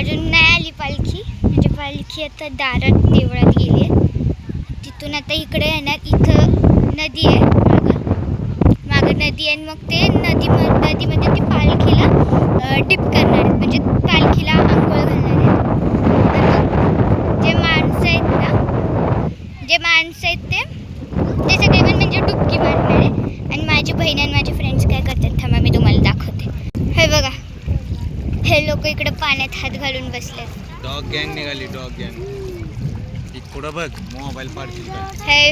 अजून नाही आली पालखी, म्हणजे पालखी आता दारात देवळात गेली आहे. तिथून आता इकडे येणार. इथं नदी आहे, मागं नदी आहे. मग ते नदीमध्ये ती पालखीला डिप करणार आहेत, म्हणजे पालखीला आंघोळ घालणार आहेत. जे माणसं आहेत ते सगळे पण म्हणजे डुबकी मारणार आहे. आणि माझी बहीण आणि माझे फ्रेंड्स काय करतात थांबा मी तुम्हाला दाखवते. हे बघा, हे लोक इकडे पाण्यात हात घालून बसले. डॉग गँग निघाली, डॉग गँग. पुढं बघ, मोबाईल पाडतील. हे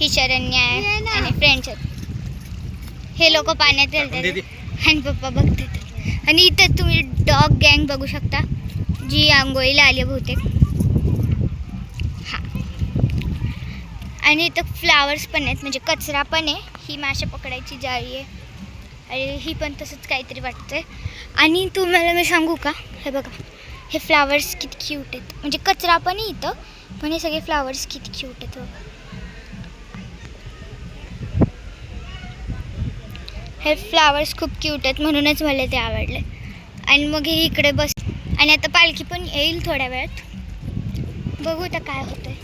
ही शरण्य आहे आणि फ्रेंड्स आहेत. हे लोक पाण्यात घालतात आणि पप्पा बघतात. आणि इथं तुम्ही डॉग गँग बघू शकता, जी आंघोळीला आली बहुतेक. हा, आणि इथं फ्लावर्स पण आहेत, म्हणजे कचरा पण आहे. ही मासे पकडायची जाळी आहे आणि ही पण तसंच काहीतरी वाटतंय. आणि तुम्हाला मी सांगू का, हे बघा, हे फ्लावर्स किती क्यूट आहेत. म्हणजे कचरा पण आहे इथं, पण हे सगळे फ्लावर्स किती क्यूट आहेत बघा. हे फ्लावर्स खूप क्यूट आहेत, म्हणूनच मला ते आवडले. आणि मग हे इकडे बस. आणि आता पालखी पण येईल थोड्या वेळात. बघू आता काय होतंय,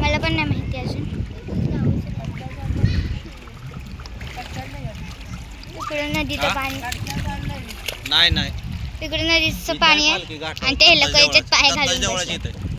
मला पण नाही माहिती अजून. इकडे नदीचं पाणी नाही इकडे नदीचं पाणी आहे आणि ते लोक याच्यात पाय घालून बसले.